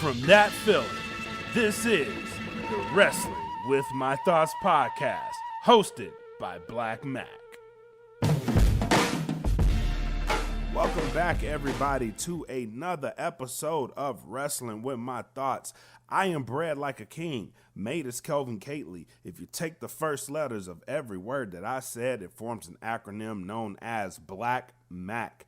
from that Philly, this is the Wrestling with My Thoughts podcast, hosted by Blak Mac. Welcome back, everybody, to another episode of Wrestling with My Thoughts. I am bred like a king, made as Kelvin Cately. If you take the first letters of every word that I said, it forms an acronym known as Blak Mac.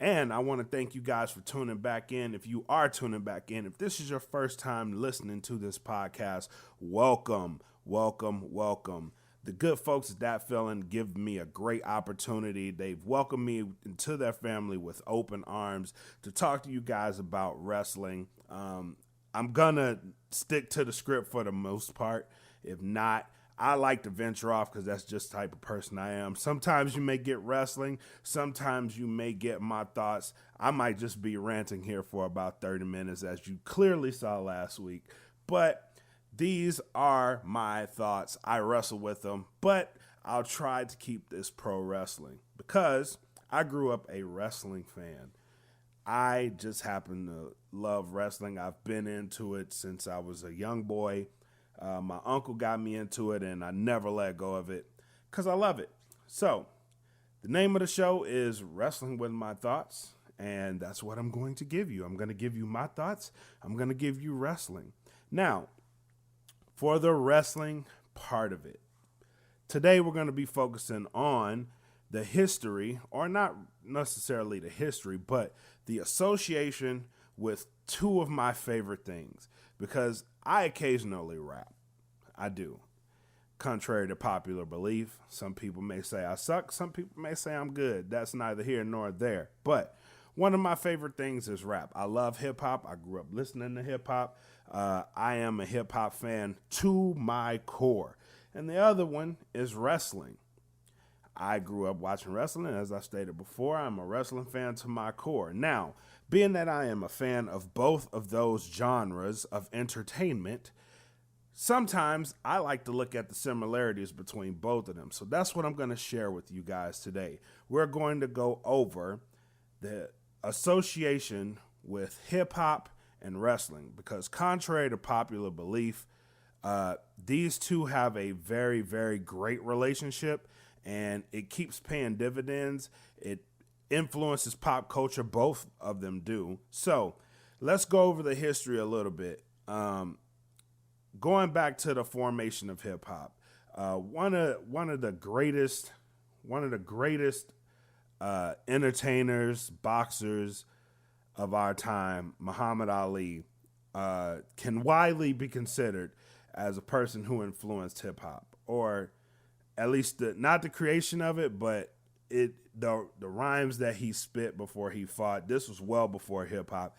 And I want to thank you guys for tuning back in. If you are tuning back in, if this is your first time listening to this podcast, welcome, welcome, welcome. The good folks at That Feeling give me a great opportunity. They've welcomed me into their family with open arms to talk to you guys about wrestling. I'm going to stick to the script for the most part. If not, I like to venture off because that's just the type of person I am. Sometimes you may get wrestling. Sometimes you may get my thoughts. I might just be ranting here for about 30 minutes, as you clearly saw last week. But these are my thoughts. I wrestle with them, but I'll try to keep this pro wrestling because I grew up a wrestling fan. I just happen to love wrestling. I've been into it since I was a young boy. My uncle got me into it, and I never let go of it because I love it. So the name of the show is Wrestling with My Thoughts, and that's what I'm going to give you. I'm going to give you my thoughts. I'm going to give you wrestling. Now, for the wrestling part of it, today we're going to be focusing on the history, or not necessarily the history, but the association with two of my favorite things, because I occasionally rap. I do. Contrary to popular belief, some people may say I suck, some people may say I'm good. That's neither here nor there. But one of my favorite things is rap. I love hip-hop. I grew up listening to hip-hop. I am a hip-hop fan to my core. And the other one is wrestling. I grew up watching wrestling. As I stated before, I'm a wrestling fan to my core. Now, being that I am a fan of both of those genres of entertainment, sometimes I like to look at the similarities between both of them. So that's what I'm going to share with you guys today. We're going to go over the association with hip-hop and wrestling, because contrary to popular belief, these two have a very, very great relationship, and it keeps paying dividends. It influences pop culture. Both of them do. So let's go over the history a little bit. Going back to the formation of hip hop, one of the greatest entertainers, boxers of our time, Muhammad Ali, can widely be considered as a person who influenced hip hop, or at least not the creation of it, but the rhymes that he spit before he fought. This was well before hip hop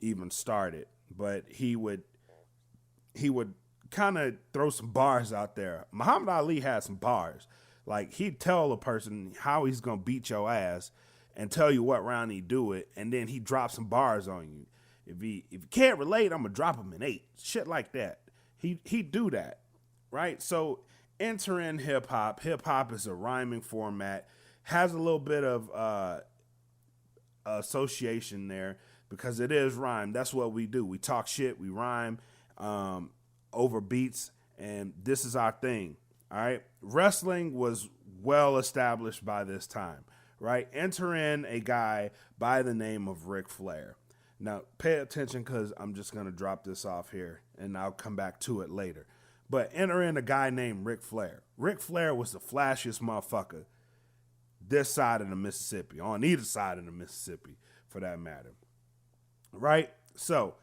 even started, but he would kind of throw some bars out there. Muhammad Ali had some bars. Like, he'd tell a person how he's gonna beat your ass and tell you what round he do it, and then he drops some bars on you. If you can't relate, I'm gonna drop him in 8. Shit like that. He'd do that, right? So enter in hip hop. Hip hop is a rhyming format, has a little bit of association there because it is rhyme. That's what we do. We talk shit, we rhyme over beats, and this is our thing. All right. Wrestling was well established by this time, right? Enter in a guy by the name of Ric Flair. Now, pay attention because I'm just going to drop this off here and I'll come back to it later. But enter in a guy named Ric Flair. Ric Flair was the flashiest motherfucker this side of the Mississippi, on either side of the Mississippi for that matter, right? So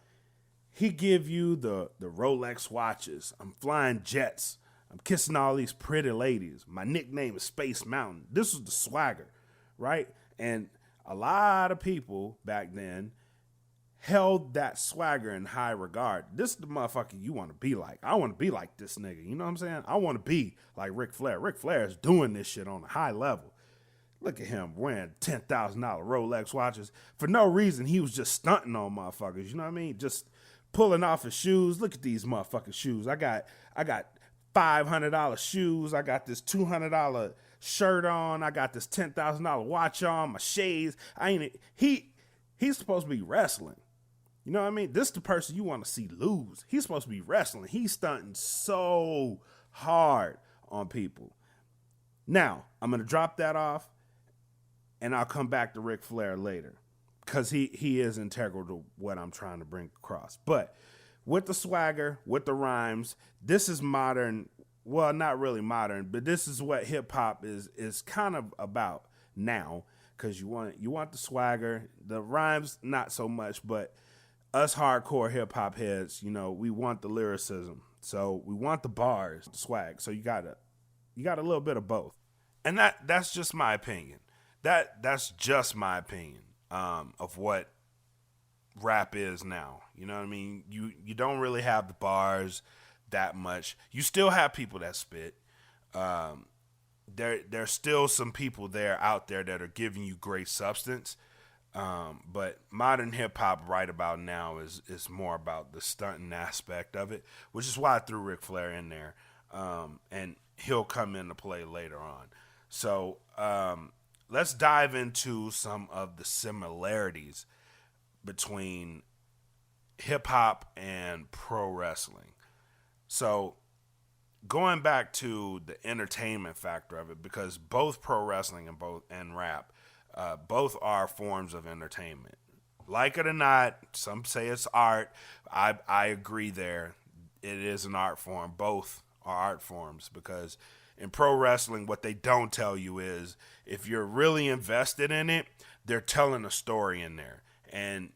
he give you the Rolex watches. I'm flying jets. I'm kissing all these pretty ladies. My nickname is Space Mountain. This was the swagger, right? And a lot of people back then held that swagger in high regard. This is the motherfucker you want to be like. I want to be like this nigga. You know what I'm saying? I want to be like Ric Flair. Ric Flair is doing this shit on a high level. Look at him wearing $10,000 Rolex watches. For no reason, he was just stunting on motherfuckers. You know what I mean? Just pulling off his shoes. Look at these motherfucking shoes. I got $500 shoes. I got this $200 shirt on. I got this $10,000 watch on. My shades. He's supposed to be wrestling. You know what I mean? This is the person you want to see lose. He's supposed to be wrestling. He's stunting so hard on people. Now, I'm going to drop that off, and I'll come back to Ric Flair later, because he is integral to what I'm trying to bring across. But with the swagger, with the rhymes, this is modern. Well, not really modern, but this is what hip-hop is kind of about now, because you want the swagger. The rhymes, not so much, but us hardcore hip-hop heads, we want the lyricism. So we want the bars, the swag. So you got a little bit of both. And that's just my opinion. That's just my opinion of what rap is now. You know what I mean? You don't really have the bars that much. You still have people that spit. There's still some people out there that are giving you great substance. But modern hip hop right about now is more about the stunting aspect of it, which is why I threw Ric Flair in there. And he'll come into play later on. So let's dive into some of the similarities between hip hop and pro wrestling. So going back to the entertainment factor of it, because both pro wrestling and rap, both are forms of entertainment. Like it or not, some say it's art. I agree there. It is an art form. Both are art forms, because in pro wrestling, what they don't tell you is if you're really invested in it, they're telling a story in there. And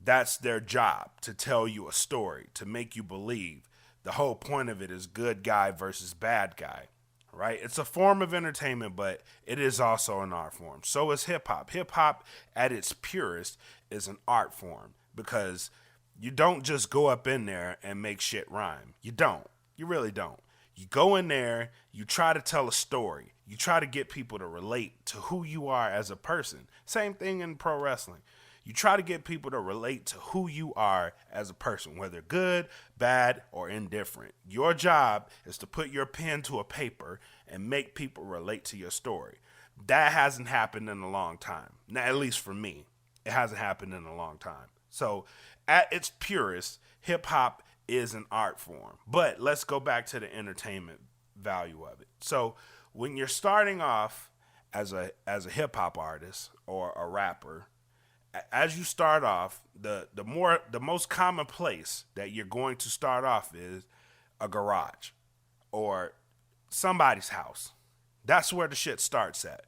that's their job, to tell you a story, to make you believe. The whole point of it is good guy versus bad guy. Right? It's a form of entertainment, but it is also an art form. So is hip hop. Hip hop at its purest is an art form, because you don't just go up in there and make shit rhyme. You don't. You really don't. You go in there, you try to tell a story. You try to get people to relate to who you are as a person. Same thing in pro wrestling. You try to get people to relate to who you are as a person, whether good, bad, or indifferent. Your job is to put your pen to a paper and make people relate to your story. That hasn't happened in a long time. Now, at least for me, it hasn't happened in a long time. So at its purest, hip hop is an art form. But let's go back to the entertainment value of it. So when you're starting off as a hip hop artist or a rapper, as you start off, the most common place that you're going to start off is a garage or somebody's house. That's where the shit starts at.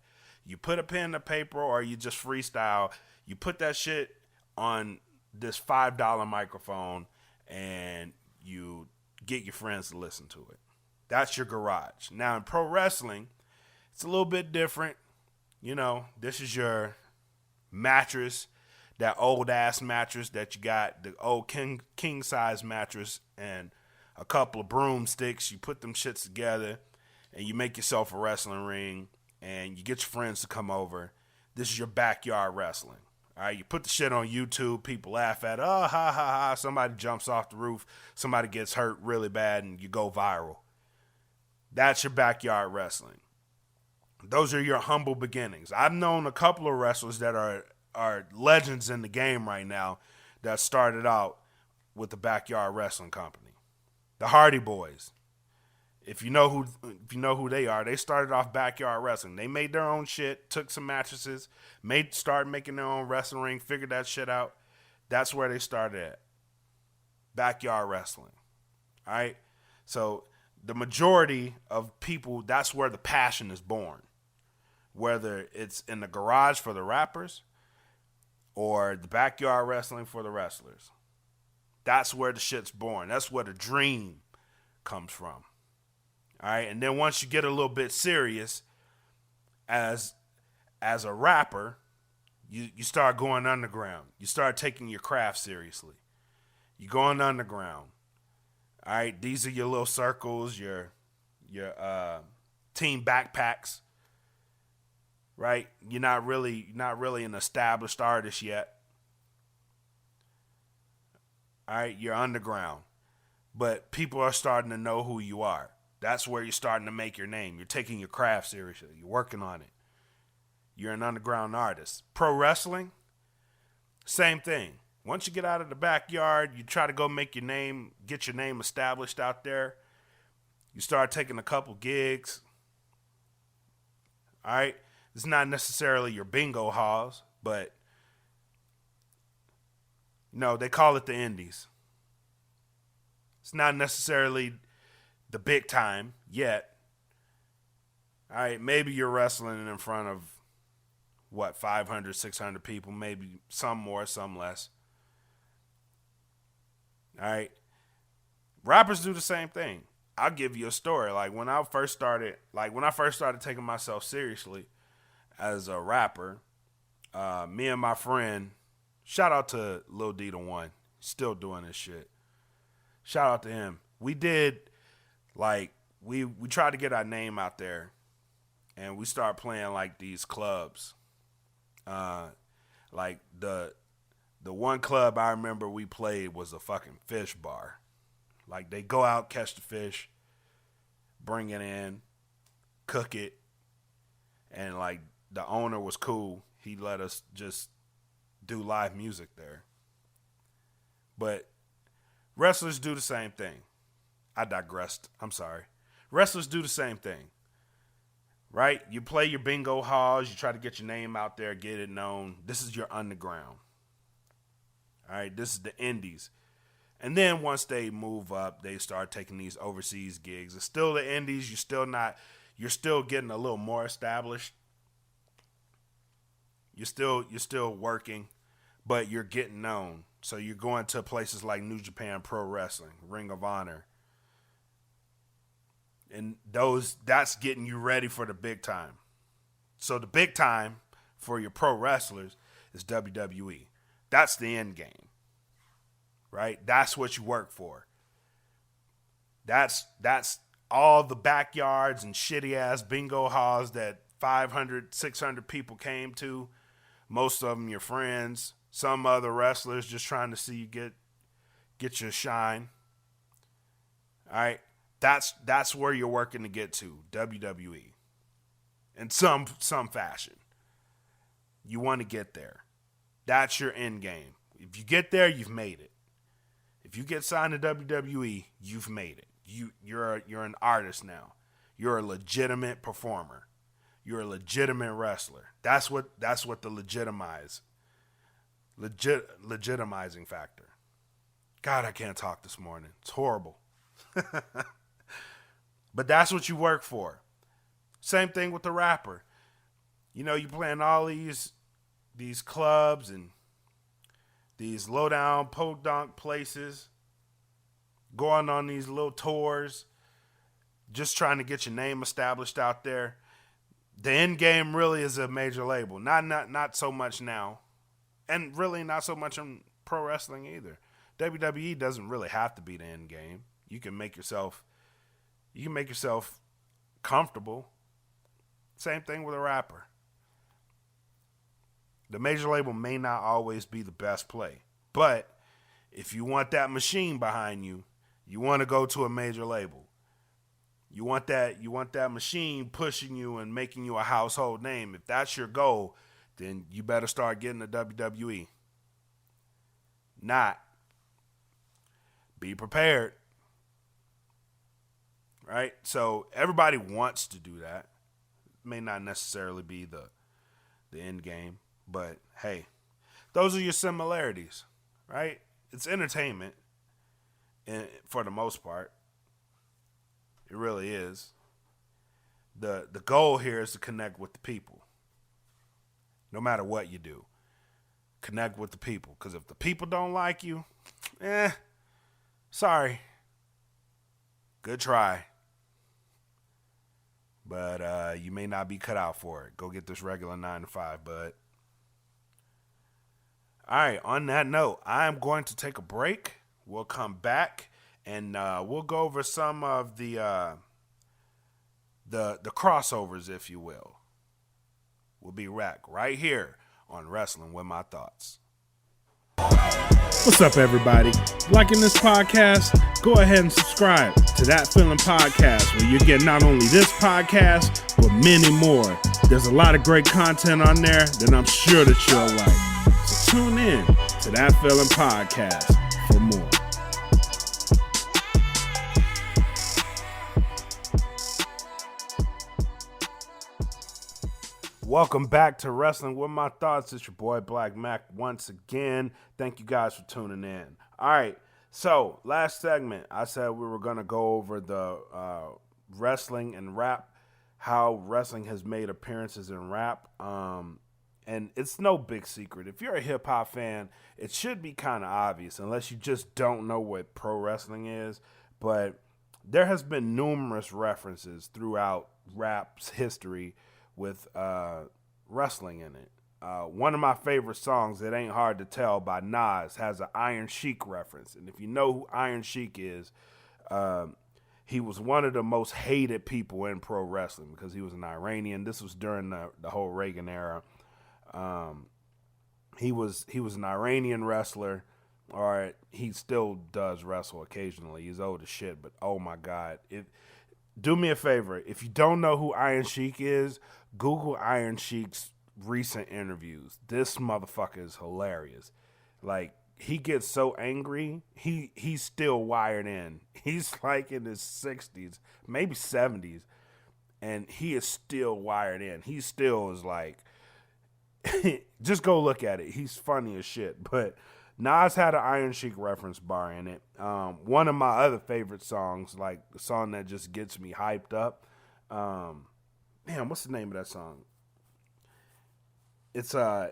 You put a pen to paper, or you just freestyle. You put that shit on this $5 microphone and you get your friends to listen to it. That's your garage. Now in pro wrestling, it's a little bit different. This is your mattress, that old ass mattress that you got, the old king size mattress, and a couple of broomsticks. You put them shits together and you make yourself a wrestling ring, and you get your friends to come over. This is your backyard wrestling. All right, you put the shit on YouTube, people laugh at it. Oh, ha, ha, ha. Somebody jumps off the roof, somebody gets hurt really bad, and you go viral. That's your backyard wrestling. Those are your humble beginnings. I've known a couple of wrestlers that are legends in the game right now that started out with the backyard wrestling company. The Hardy Boys. If you know who they are, they started off backyard wrestling. They made their own shit, took some mattresses, started making their own wrestling ring, figured that shit out. That's where they started at. Backyard wrestling. All right? So the majority of people, that's where the passion is born. Whether it's in the garage for the rappers or the backyard wrestling for the wrestlers. That's where the shit's born. That's where the dream comes from. All right, and then once you get a little bit serious as a rapper, you start going underground. You start taking your craft seriously. You're going underground. All right, these are your little circles, your team backpacks. Right? You're not really an established artist yet. All right, you're underground. But people are starting to know who you are. That's where you're starting to make your name. You're taking your craft seriously. You're working on it. You're an underground artist. Pro wrestling, same thing. Once you get out of the backyard, you try to go make your name, get your name established out there. You start taking a couple gigs. All right? It's not necessarily your bingo halls, but, they call it the indies. It's not necessarily the big time yet. All right, maybe you're wrestling in front of, 500, 600 people, maybe some more, some less. All right. Rappers do the same thing. I'll give you a story. When I first started taking myself seriously as a rapper, me and my friend, shout out to Lil D the One, still doing this shit. Shout out to him. We did, we tried to get our name out there, and we started playing, these clubs. The one club I remember we played was a fucking fish bar. They go out, catch the fish, bring it in, cook it, and, the owner was cool. He let us just do live music there. But wrestlers do the same thing. I digressed. I'm sorry. Wrestlers do the same thing. Right? You play your bingo halls. You try to get your name out there, get it known. This is your underground. All right? This is the indies. And then once they move up, they start taking these overseas gigs. It's still the indies. You're still getting a little more established. You're still working, but you're getting known. So you're going to places like New Japan Pro Wrestling, Ring of Honor. And that's getting you ready for the big time. So the big time for your pro wrestlers is WWE. That's the end game. Right? That's what you work for. That's all the backyards and shitty ass bingo halls that 500, 600 people came to. Most of them your friends. Some other wrestlers just trying to see you get your shine. All right? That's where you're working to get to, WWE. In some fashion. You want to get there. That's your end game. If you get there, you've made it. If you get signed to WWE, you've made it. You're an artist now. You're a legitimate performer. You're a legitimate wrestler. That's what the legitimizing factor. God, I can't talk this morning. It's horrible. But that's what you work for. Same thing with the rapper. You playing all these clubs and these low-down, podunk places, going on these little tours, just trying to get your name established out there. The end game really is a major label. Not so much now, and really not so much in pro wrestling either. WWE doesn't really have to be the end game. You can make yourself comfortable. Same thing with a rapper. The major label may not always be the best play, but if you want that machine behind you, you want to go to a major label. You want that machine pushing you and making you a household name. If that's your goal, then you better start getting the WWE. Not. Be prepared. Right? So everybody wants to do that. It may not necessarily be the end game, but hey, those are your similarities, right? It's entertainment, and for the most part, it really is. The goal here is to connect with the people. No matter what you do, connect with the people. Because if the people don't like you, sorry. Good try. But you may not be cut out for it. Go get this regular 9 to 5, bud. All right, on that note, I am going to take a break. We'll come back and we'll go over some of the crossovers, if you will. We'll be back right here on Wrestling with My Thoughts. What's up, everybody? Liking this podcast? Go ahead and subscribe to That Feeling Podcast, where you get not only this podcast, but many more. There's a lot of great content on there that I'm sure that you'll like. So tune in to That Feeling Podcast for more. Welcome back to Wrestling with My Thoughts. It's your boy Blak Mac once again. Thank you guys for tuning in. All right, so last segment, I said we were going to go over the wrestling and rap, how wrestling has made appearances in rap. And it's no big secret. If you're a hip-hop fan, it should be kind of obvious, unless you just don't know what pro wrestling is. But there has been numerous references throughout rap's history with wrestling in it. One of my favorite songs, It Ain't Hard to Tell by Nas, has an Iron Sheik reference. And if you know who Iron Sheik is, he was one of the most hated people in pro wrestling because he was an Iranian. This was during the whole Reagan era. He was an Iranian wrestler, or he still does wrestle occasionally. He's old as shit, but oh my God. Do me a favor. If you don't know who Iron Sheik is, Google Iron Sheik's recent interviews. This motherfucker is hilarious. Like, he gets so angry, he's still wired in. He's like in his 60s, maybe 70s, and he is still wired in. He still is like, just go look at it. He's funny as shit. But Nas had an Iron Sheik reference bar in it. One of my other favorite songs, like the song that just gets me hyped up. Damn, what's the name of that song? It's a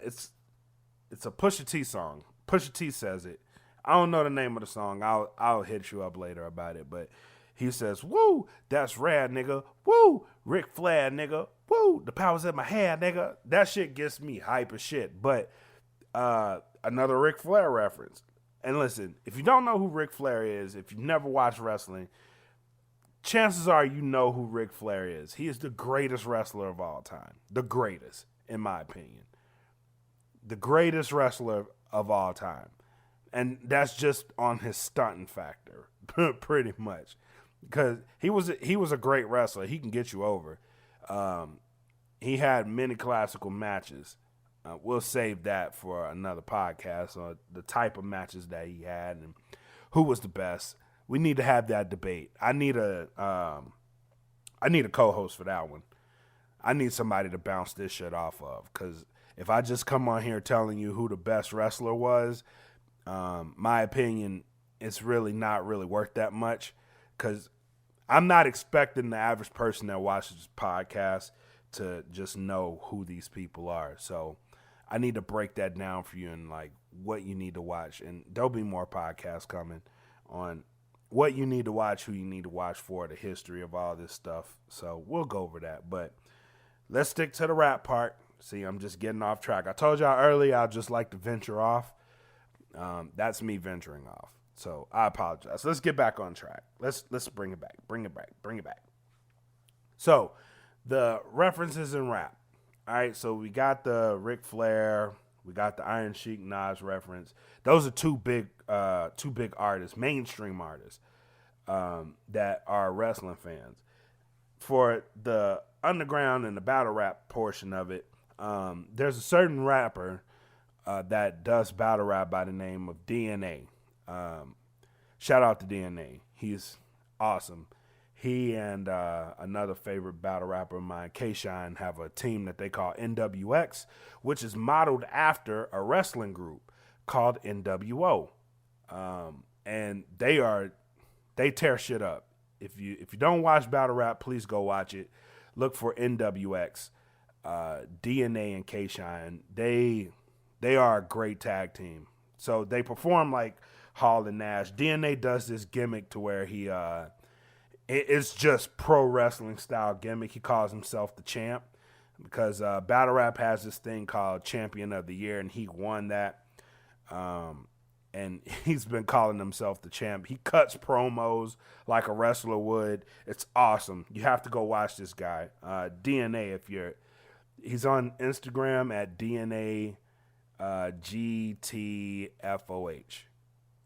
Pusha T song. Pusha T says it. I don't know the name of the song. I'll hit you up later about it. But he says, "Woo, that's rad, nigga. Woo, Ric Flair, nigga. Woo, the power's in my hair, nigga." That shit gets me hype as shit. But another Ric Flair reference. And listen, if you don't know who Ric Flair is, if you've never watched wrestling, chances are you know who Ric Flair is. He is the greatest wrestler of all time. The greatest, in my opinion. The greatest wrestler of all time. And that's just on his stunting factor, pretty much. Because he was a great wrestler. He can get you over. He had many classical matches. We'll save that for another podcast on the type of matches that he had and who was the best. We need to have that debate. I need a co-host for that one. I need somebody to bounce this shit off of, because if I just come on here telling you who the best wrestler was, my opinion, it's really not really worth that much, because I'm not expecting the average person that watches this podcast to just know who these people are. So I need to break that down for you and like what you need to watch. And there'll be more podcasts coming on what you need to watch, who you need to watch for, the history of all this stuff. So we'll go over that. But let's stick to the rap part. See, I'm just getting off track. I told y'all earlier I'd just like to venture off. That's me venturing off. So I apologize. Let's get back on track. Let's bring it back. So the references in rap. All right, so we got the Ric Flair, we got the Iron Sheik Nas reference. Those are two big artists, mainstream artists, that are wrestling fans. For the underground and the battle rap portion of it, there's a certain rapper that does battle rap by the name of DNA. Shout out to DNA. He's awesome. He and another favorite battle rapper of mine, K-Shine, have a team that they call NWX, which is modeled after a wrestling group called NWO. And they tear shit up. If you don't watch battle rap, please go watch it. Look for NWX, DNA and K-Shine. They are a great tag team. So they perform like Hall and Nash. DNA does this gimmick to where it's just pro wrestling style gimmick. He calls himself the champ because battle rap has this thing called Champion of the Year, and he won that. And he's been calling himself the champ. He cuts promos like a wrestler would. It's awesome. You have to go watch this guy. DNA, he's on Instagram at DNA GTFOH,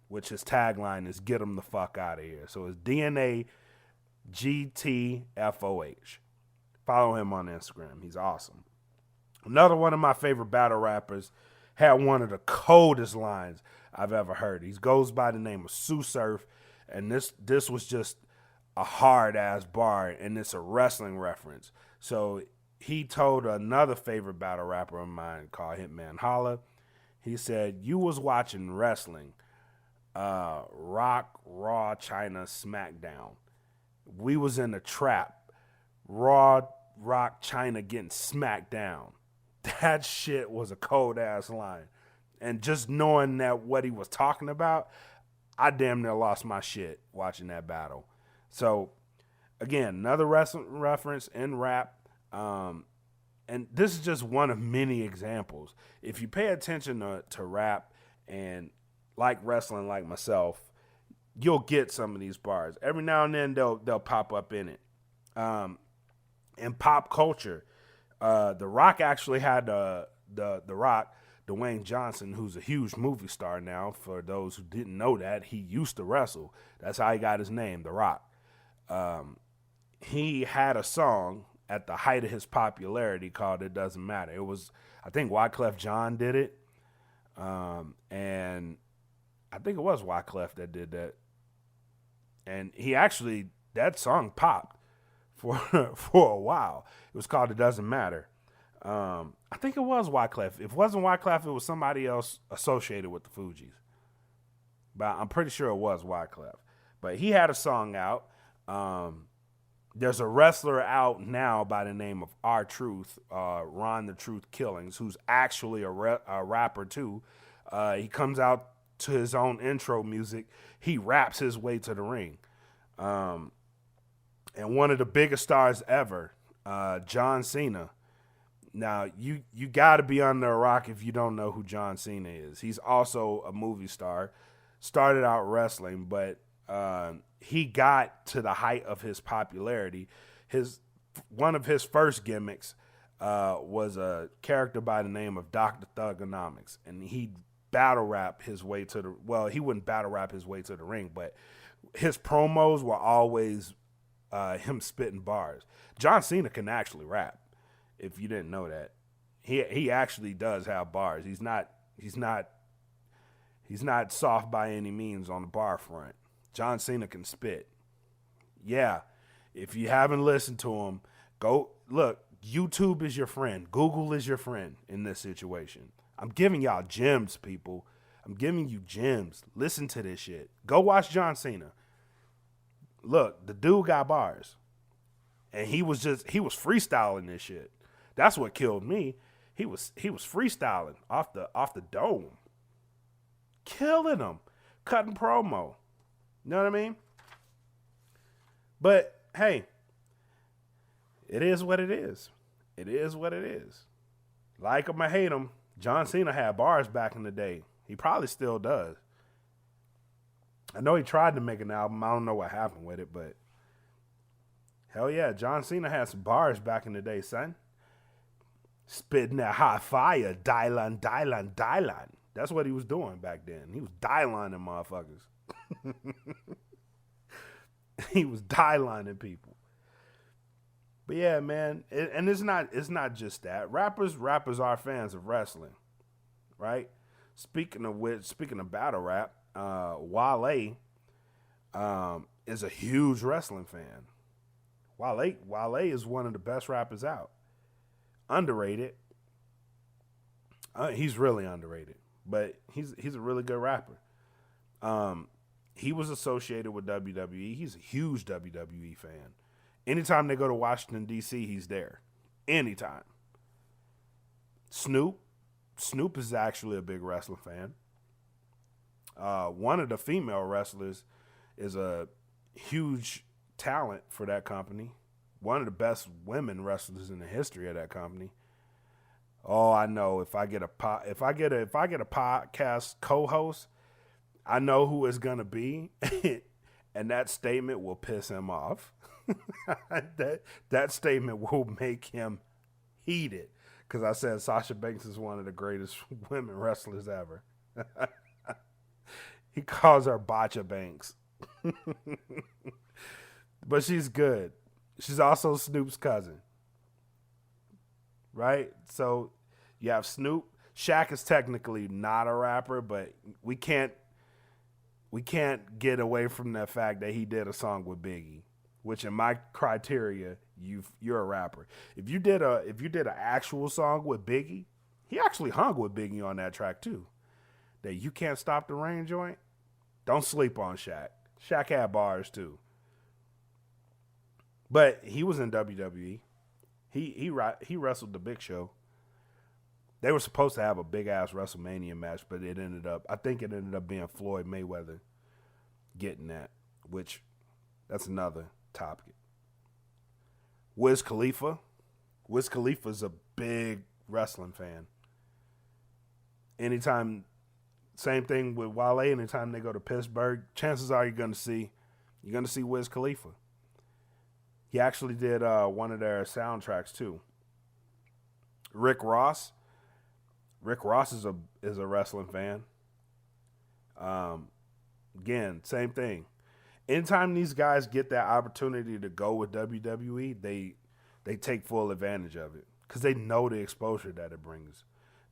which his tagline is "Get him the fuck out of here." So it's DNA GTFOH. Follow him on Instagram. He's awesome. Another one of my favorite battle rappers had one of the coldest lines I've ever heard. He goes by the name of Sue Surf, and this was just a hard-ass bar, and it's a wrestling reference. So he told another favorite battle rapper of mine called Hitman Holla, he said, "You was watching wrestling, Rock, Raw, China, SmackDown. We was in a trap, Raw, Rock, China getting smacked down." That shit was a cold-ass line. And just knowing that what he was talking about, I damn near lost my shit watching that battle. So, again, another wrestling reference in rap. And this is just one of many examples. If you pay attention to rap and like wrestling like myself, you'll get some of these bars. Every now and then they'll pop up in it. In pop culture, The Rock actually had the Rock, Dwayne Johnson, who's a huge movie star now. For those who didn't know that, he used to wrestle. That's how he got his name, The Rock. He had a song at the height of his popularity called "It Doesn't Matter." It was, I think Wyclef Jean did it. And I think it was Wyclef that did that. And he actually, that song popped for a while. It was called "It Doesn't Matter." I think it was Wyclef. If it wasn't Wyclef, it was somebody else associated with the Fugees. But I'm pretty sure it was Wyclef. But he had a song out. There's a wrestler out now by the name of R-Truth, Ron the Truth Killings, who's actually a rapper too. He comes out to his own intro music. He raps his way to the ring. And one of the biggest stars ever, John Cena. Now, you got to be under a rock if you don't know who John Cena is. He's also a movie star. Started out wrestling, but he got to the height of his popularity. One of his first gimmicks was a character by the name of Dr. Thugonomics, and he battle rap his way to the, well, he wouldn't battle rap his way to the ring, but his promos were always him spitting bars. John Cena can actually rap, if you didn't know that. He actually does have bars. He's not soft by any means on the bar front. John Cena can spit. Yeah, if you haven't listened to him, go look. YouTube is your friend. Google is your friend in this situation. I'm giving y'all gems, people. I'm giving you gems. Listen to this shit. Go watch John Cena. Look, the dude got bars. And he was freestyling this shit. That's what killed me. He was freestyling off the dome. Killing them. Cutting promo. You know what I mean? But hey, it is what it is. It is what it is. Like him or hate him, John Cena had bars back in the day. He probably still does. I know he tried to make an album. I don't know what happened with it, but hell yeah, John Cena had some bars back in the day, son. Spitting that hot fire, Dylan. That's what he was doing back then. He was dialing them motherfuckers. He was dialining people. But yeah, man, and it's not just that. Rappers are fans of wrestling, right? Speaking of battle rap, Wale is a huge wrestling fan. Wale is one of the best rappers out. Underrated. He's really underrated, but he's a really good rapper. He was associated with WWE. He's a huge WWE fan. Anytime they go to Washington, D.C., he's there. Anytime. Snoop is actually a big wrestling fan. One of the female wrestlers is a huge talent for that company. One of the best women wrestlers in the history of that company. Oh, I know. If I get a podcast co-host, I know who it's gonna be, and that statement will piss him off. that statement will make him heated, because I said Sasha Banks is one of the greatest women wrestlers ever. He calls her Botcha Banks. But she's good. She's also Snoop's cousin. Right? So you have Snoop. Shaq is technically not a rapper, but we can't get away from the fact that he did a song with Biggie, which in my criteria, you're a rapper. If you did an actual song with Biggie, he actually hung with Biggie on that track too. That You Can't Stop the Rain joint. Don't sleep on Shaq. Shaq had bars too. But he was in WWE. He wrestled the Big Show. They were supposed to have a big ass WrestleMania match, but I think it ended up being Floyd Mayweather getting that, which that's another topic. Wiz Khalifa. Wiz Khalifa's a big wrestling fan. Anytime, same thing with Wale. Anytime they go to Pittsburgh, chances are you're gonna see Wiz Khalifa. He actually did one of their soundtracks too. Rick Ross. Rick Ross is a wrestling fan. Again, same thing. Anytime these guys get that opportunity to go with WWE, they take full advantage of it because they know the exposure that it brings.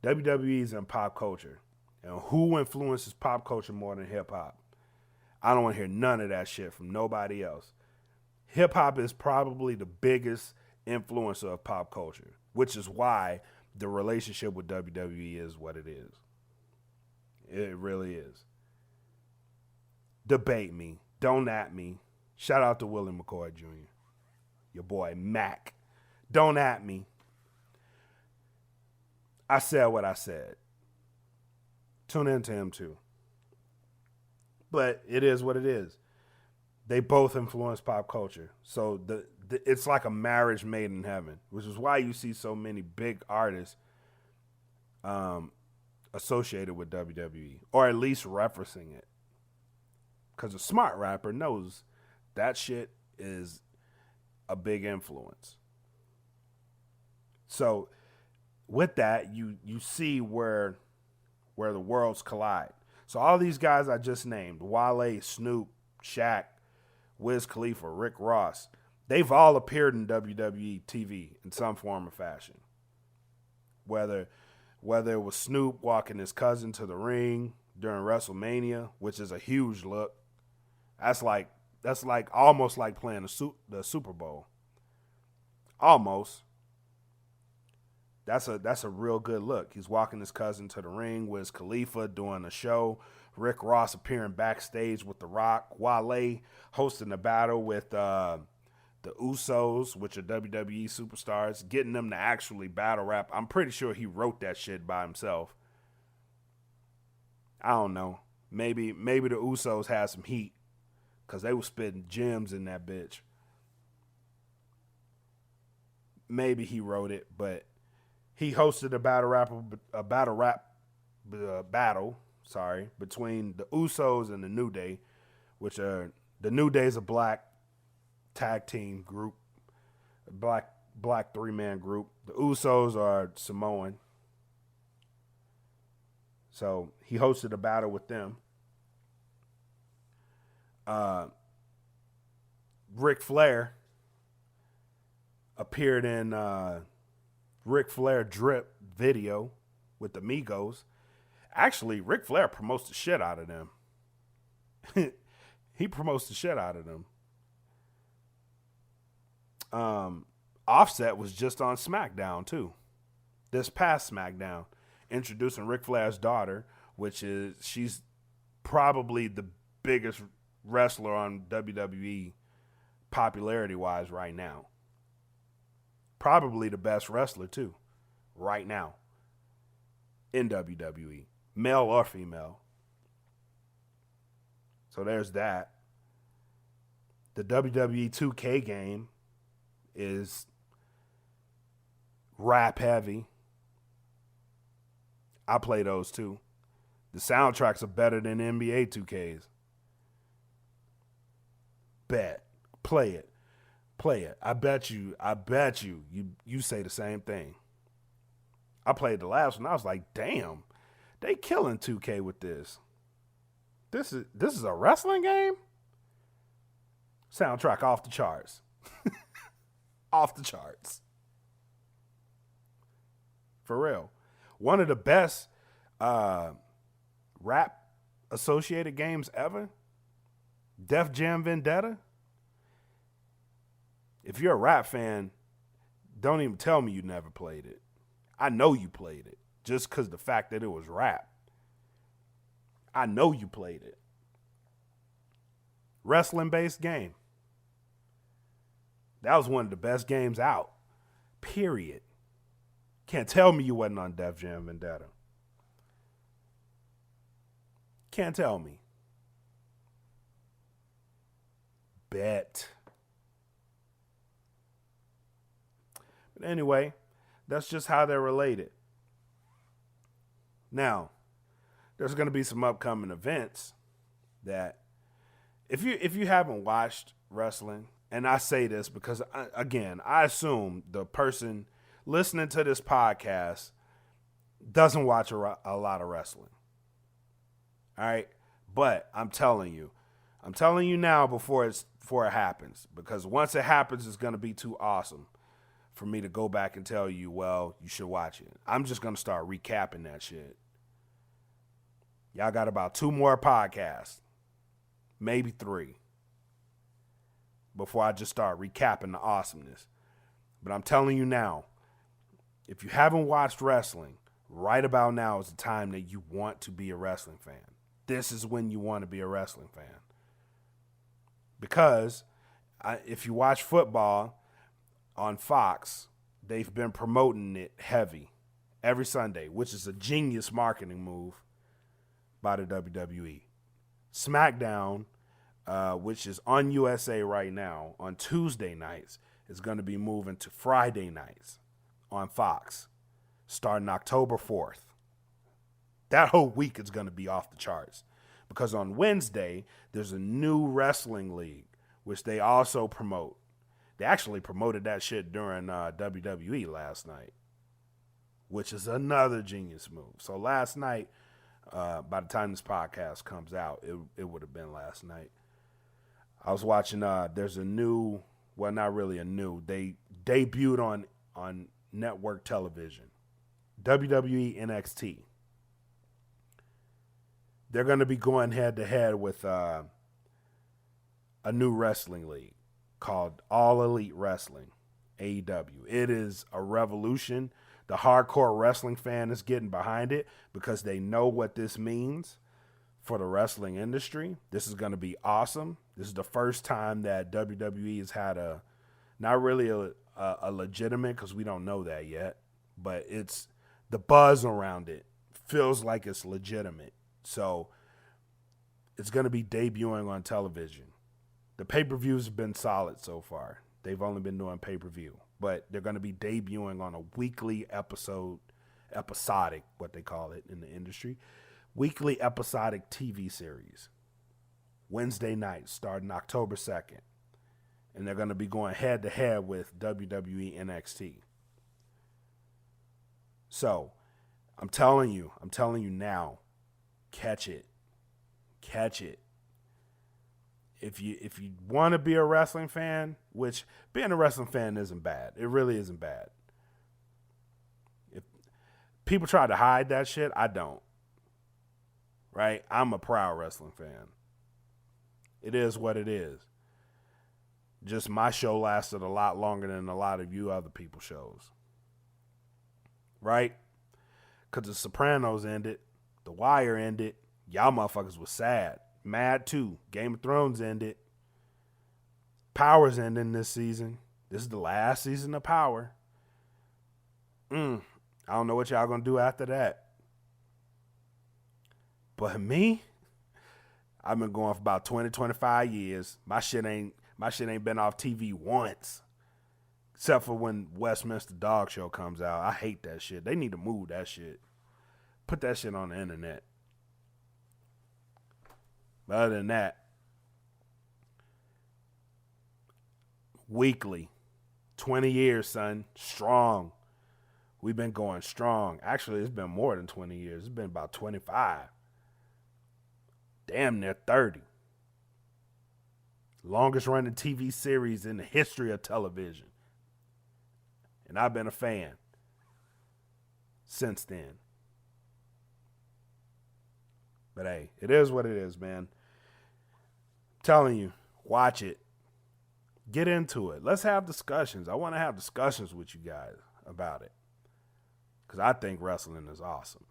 WWE is in pop culture. And who influences pop culture more than hip hop? I don't want to hear none of that shit from nobody else. Hip hop is probably the biggest influencer of pop culture, which is why the relationship with WWE is what it is. It really is. Debate me. Don't at me. Shout out to Willie McCoy Jr. Your boy Mac. Don't at me. I said what I said. Tune into him too. But it is what it is. They both influence pop culture. So it's like a marriage made in heaven, which is why you see so many big artists associated with WWE, or at least referencing it. Because a smart rapper knows that shit is a big influence. So with that, you see where the worlds collide. So all these guys I just named, Wale, Snoop, Shaq, Wiz Khalifa, Rick Ross, they've all appeared in WWE TV in some form or fashion. Whether it was Snoop walking his cousin to the ring during WrestleMania, which is a huge look. That's like almost like playing the Super Bowl. Almost. That's a real good look. He's walking his cousin to the ring. Wiz Khalifa doing a show. Rick Ross appearing backstage with The Rock. Wale hosting a battle with the Usos, which are WWE superstars, getting them to actually battle rap. I'm pretty sure he wrote that shit by himself. I don't know. Maybe the Usos had some heat because they were spitting gems in that bitch. Maybe he wrote it, but he hosted a battle between the Usos and the New Day, which are the New Day's a black tag team group, black 3-man group. The Usos are Samoan. So he hosted a battle with them. Ric Flair appeared in Ric Flair drip video with the Migos. Actually, Ric Flair promotes the shit out of them. He promotes the shit out of them. Offset was just on SmackDown too. This past SmackDown, introducing Ric Flair's daughter, she's probably the biggest wrestler on WWE popularity-wise right now. Probably the best wrestler too, right now in WWE, male or female. So there's that. The WWE 2K game is rap heavy. I play those too. The soundtracks are better than NBA 2Ks. Bet. Play it. I bet you say the same thing. I played the last one. I was like, damn, they killing 2K with this. This is a wrestling game? Soundtrack off the charts. Off the charts. For real. One of the best rap associated games ever. Def Jam Vendetta. If you're a rap fan, don't even tell me you never played it. I know you played it just because the fact that it was rap. I know you played it. Wrestling-based game. That was one of the best games out. Period. Can't tell me you wasn't on Def Jam Vendetta. Can't tell me. Bet. But anyway, that's just how they're related. Now, there's going to be some upcoming events that if you haven't watched wrestling, and I say this because, I assume the person listening to this podcast doesn't watch a lot of wrestling. All right? But I'm telling you now before it happens, because once it happens, it's going to be too awesome for me to go back and tell you, well, you should watch it. I'm just going to start recapping that shit. Y'all got about 2 more podcasts, maybe 3, before I just start recapping the awesomeness. But I'm telling you now, if you haven't watched wrestling, right about now is the time that you want to be a wrestling fan. This is when you want to be a wrestling fan. Because if you watch football on Fox, they've been promoting it heavy every Sunday, which is a genius marketing move by the WWE. SmackDown, which is on USA right now, on Tuesday nights, is going to be moving to Friday nights on Fox, starting October 4th. That whole week is going to be off the charts, because on Wednesday, there's a new wrestling league, which they also promote. They actually promoted that shit during WWE last night, which is another genius move. So last night, by the time this podcast comes out, it would have been last night. I was watching, there's a new, well, not really a new, they debuted on network television, WWE NXT. They're going to be going head-to-head with a new wrestling league called All Elite Wrestling, AEW. It is a revolution. The hardcore wrestling fan is getting behind it because they know what this means for the wrestling industry. This is going to be awesome. This is the first time that WWE has had not really a legitimate, because we don't know that yet, but it's the buzz around it feels like it's legitimate. So it's going to be debuting on television. The pay-per-views have been solid so far. They've only been doing pay-per-view, but they're going to be debuting on a weekly episodic, what they call it in the industry, weekly episodic TV series. Wednesday nights starting October 2nd. And they're going to be going head-to-head with WWE NXT. So, I'm telling you now, catch it. If you want to be a wrestling fan, which being a wrestling fan isn't bad. It really isn't bad. If people try to hide that shit, I don't. Right? I'm a proud wrestling fan. It is what it is. Just my show lasted a lot longer than a lot of you other people's shows. Right? Because The Sopranos ended. The Wire ended. Y'all motherfuckers was sad. Mad too. Game of Thrones ended. Power's ending this season. This is the last season of Power. I don't know what y'all gonna do after that. But me, I've been going for about 20, 25 years. My shit ain't been off TV once. Except for when Westminster Dog Show comes out. I hate that shit. They need to move that shit. Put that shit on the internet. But other than that, weekly, 20 years, son, strong. We've been going strong. Actually, it's been more than 20 years. It's been about 25. Damn near 30. Longest running TV series in the history of television. And I've been a fan since then. But hey, it is what it is, man. I'm telling you, watch it. Get into it. Let's have discussions. I want to have discussions with you guys about it. Because I think wrestling is awesome.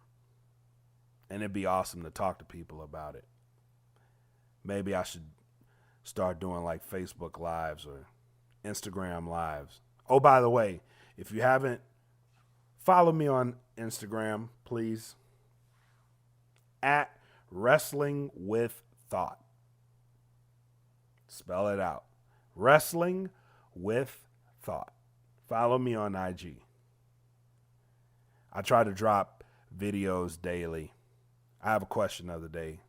And it'd be awesome to talk to people about it. Maybe I should start doing like Facebook Lives or Instagram Lives. Oh, by the way, if you haven't, follow me on Instagram, please. At Wrestling with Thought. Spell it out. Wrestling with Thought. Follow me on IG. I try to drop videos daily. I have a question of the day.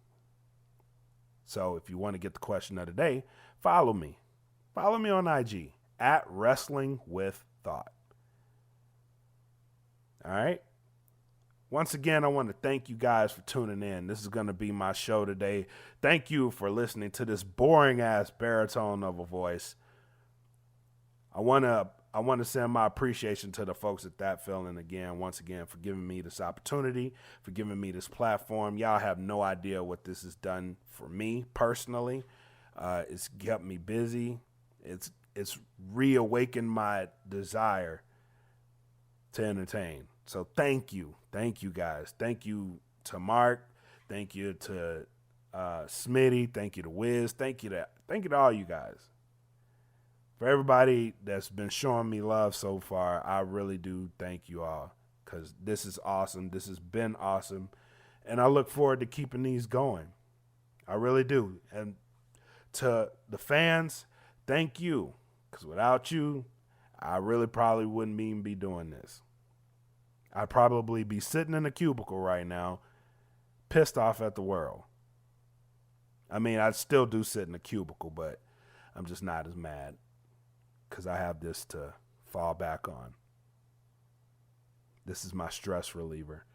So if you want to get the question of the day, follow me. Follow me on IG. At Wrestling with Thought. All right? Once again, I want to thank you guys for tuning in. This is going to be my show today. Thank you for listening to this boring-ass baritone of a voice. I want to send my appreciation to the folks at That Feeling again, once again, for giving me this opportunity, for giving me this platform. Y'all have no idea what this has done for me personally. It's kept me busy. It's reawakened my desire to entertain. So thank you. Thank you, guys. Thank you to Mark. Thank you to Smitty. Thank you to Wiz. Thank you to all you guys. For everybody that's been showing me love so far, I really do thank you all, because this is awesome. This has been awesome. And I look forward to keeping these going. I really do. And to the fans, thank you, because without you, I really probably wouldn't even be doing this. I'd probably be sitting in a cubicle right now, pissed off at the world. I mean, I still do sit in a cubicle, but I'm just not as mad because I have this to fall back on. This is my stress reliever.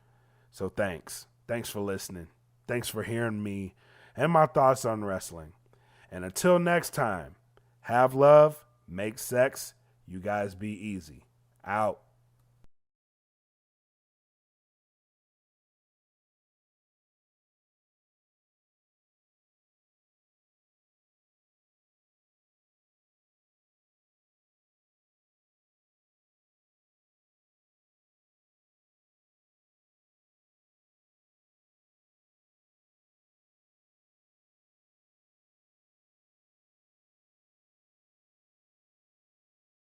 So thanks. Thanks for listening. Thanks for hearing me and my thoughts on wrestling. And until next time, have love, make sex, you guys be easy. Out.